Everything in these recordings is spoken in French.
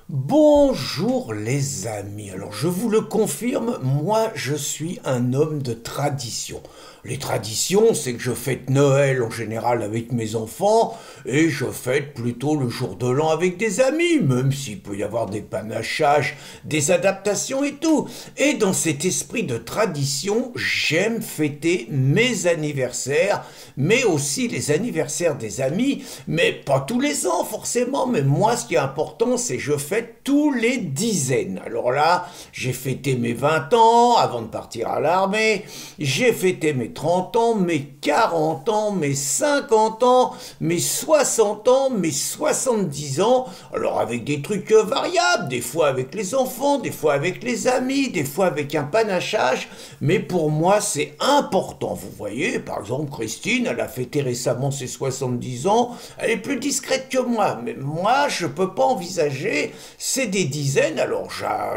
Bonjour les amis, alors je vous le confirme, moi je suis un homme de tradition. Les traditions, c'est que je fête Noël en général avec mes enfants et je fête plutôt le jour de l'an avec des amis, même s'il peut y avoir des panachages, des adaptations et tout. Et dans cet esprit de tradition, j'aime fêter mes anniversaires, mais aussi les anniversaires des amis, mais pas tous les ans forcément, mais moi ce qui est important, c'est que je fête tous les dizaines. Alors là, j'ai fêté mes 20 ans avant de partir à l'armée, j'ai fêté mes 30 ans, mes 40 ans, mes 50 ans, mes 60 ans, mes 70 ans, alors avec des trucs variables, des fois avec les enfants, des fois avec les amis, des fois avec un panachage, mais pour moi c'est important, vous voyez, par exemple Christine, elle a fêté récemment ses 70 ans, elle est plus discrète que moi, mais moi je peux pas envisager, c'est des dizaines, alors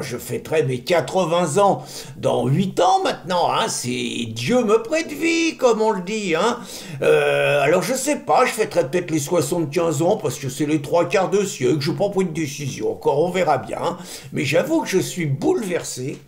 je fêterai mes 80 ans dans 8 ans maintenant, hein, c'est Dieu me prête vie, comme on le dit, hein. Alors je sais pas, je fêterai peut-être les 75 ans parce que c'est les trois quarts de siècle, je n'ai pas pris de décision encore, on verra bien, hein. Mais j'avoue que je suis bouleversé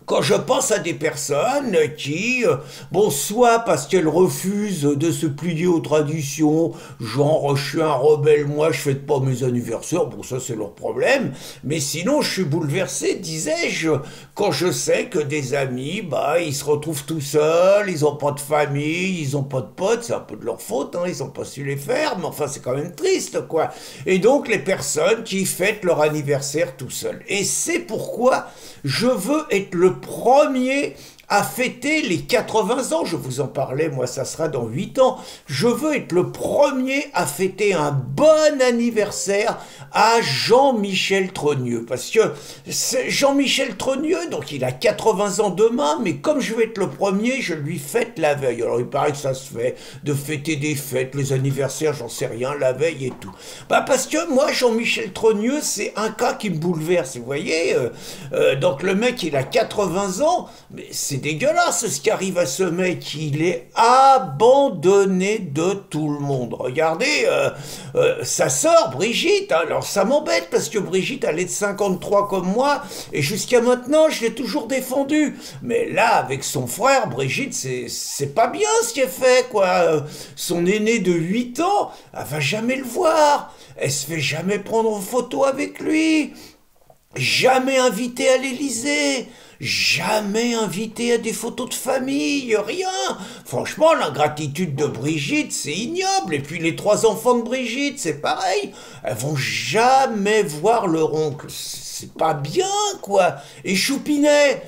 quand je pense à des personnes qui, bon, soit parce qu'elles refusent de se plier aux traditions, genre je suis un rebelle, moi je fête pas mes anniversaires, bon ça c'est leur problème, mais sinon je suis bouleversé, disais-je, quand je sais que des amis, bah ils se retrouvent tout seuls, ils ont pas de famille, ils ont pas de potes, c'est un peu de leur faute, hein, ils ont pas su les faire, mais enfin c'est quand même triste quoi. Et donc les personnes qui fêtent leur anniversaire tout seuls. Et c'est pourquoi je veux être le premier à fêter les 80 ans. Je vous en parlais, moi ça sera dans 8 ans. Je veux être le premier à fêter un bon anniversaire à Jean-Michel Trogneux. Parce que Jean-Michel Trogneux, donc il a 80 ans demain, mais comme je veux être le premier, je lui fête la veille. Alors il paraît que ça se fait de fêter des fêtes, les anniversaires, j'en sais rien, la veille et tout. Bah parce que moi, Jean-Michel Trogneux, c'est un cas qui me bouleverse, vous voyez. Donc le mec, il a 80 ans, mais c'est dégueulasse ce qui arrive à ce mec, il est abandonné de tout le monde. Regardez, sa sœur Brigitte, hein, alors ça m'embête parce que Brigitte elle est de 53 comme moi et jusqu'à maintenant je l'ai toujours défendue. Mais là avec son frère Brigitte c'est pas bien ce qui est fait quoi. Son aîné de 8 ans, elle va jamais le voir, elle se fait jamais prendre en photo avec lui, jamais invité à l'Élysée, jamais invité à des photos de famille, rien. Franchement, l'ingratitude de Brigitte, c'est ignoble. Et puis les trois enfants de Brigitte, c'est pareil. Elles vont jamais voir leur oncle. C'est pas bien, quoi. Et Choupinet,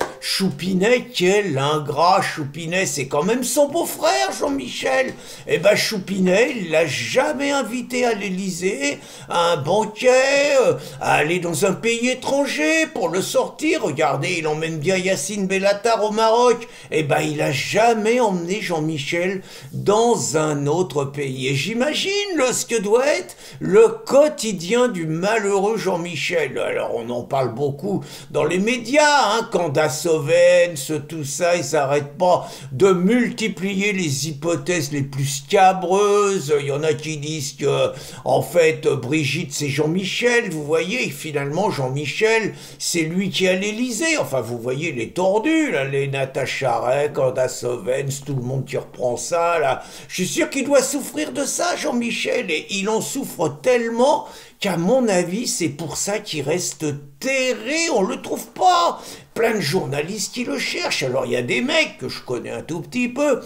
quel ingrat, Choupinet, c'est quand même son beau-frère, Jean-Michel. Eh ben, Choupinet, il l'a jamais invité à l'Élysée, à un banquet, à aller dans un pays étranger pour le sortir. Regardez, il emmène bien Yacine Bellatar au Maroc. Eh ben, il a jamais emmené Jean-Michel dans un autre pays. Et j'imagine ce que doit être le quotidien du malheureux Jean-Michel. Alors, on en parle beaucoup dans les médias, hein, Candace Owens, tout ça, ils s'arrêtent pas de multiplier les hypothèses les plus scabreuses. Il y en a qui disent que, en fait, Brigitte, c'est Jean-Michel, vous voyez, et finalement, Jean-Michel, c'est lui qui est à l'Élysée. Enfin, vous voyez les tordus, là, les Natacha Ray, Candace Owens, tout le monde qui reprend ça, là. Je suis sûr qu'il doit souffrir de ça, Jean-Michel, et il en souffre tellement qu'à mon avis, c'est pour ça qu'il reste terré, on le trouve pas. Plein de journalistes qui le cherchent. Alors il y a des mecs que je connais un tout petit peu,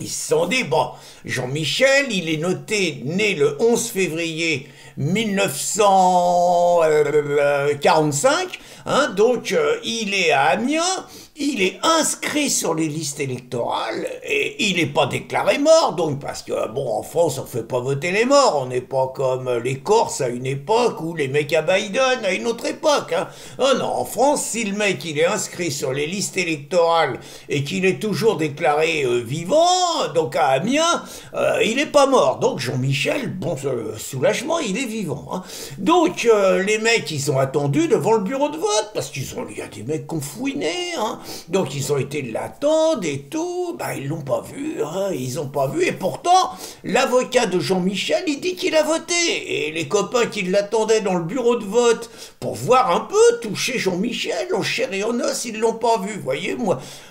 ils se sont dit, bon, Jean-Michel, il est né le 11 février 1945, hein, donc il est à Amiens, il est inscrit sur les listes électorales et il n'est pas déclaré mort, donc parce que bon en France on fait pas voter les morts, on n'est pas comme les Corses à une époque ou les mecs à Biden à une autre époque, hein. Oh non, en France si le mec il est inscrit sur les listes électorales et qu'il est toujours déclaré vivant, donc à Amiens, il n'est pas mort, donc Jean-Michel, bon soulagement, il est vivant, hein. Donc les mecs ils ont attendu devant le bureau de vote parce qu'il y a des mecs qui ont fouiné, hein. Donc ils ont été l'attendre et tout, bah ils l'ont pas vu, hein, ils ont pas vu, et pourtant, l'avocat de Jean-Michel, il dit qu'il a voté, et les copains qui l'attendaient dans le bureau de vote pour voir un peu toucher Jean-Michel en chair et en os, ils l'ont pas vu, voyez,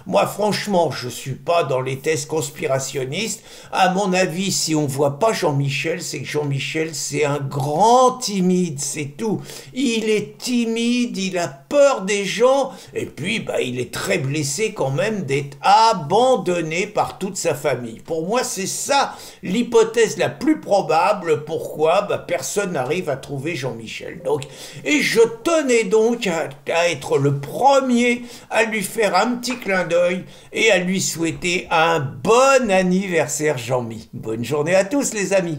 moi franchement, je suis pas dans les thèses conspirationnistes, à mon avis, si on voit pas Jean-Michel, c'est que Jean-Michel, c'est un grand timide, c'est tout, il est timide, il a peur des gens, et puis bah, il est très blessé quand même d'être abandonné par toute sa famille. Pour moi, c'est ça l'hypothèse la plus probable pourquoi bah, personne n'arrive à trouver Jean-Michel. Donc, et je tenais donc à être le premier à lui faire un petit clin d'œil et à lui souhaiter un bon anniversaire, Jean-Mi. Bonne journée à tous les amis.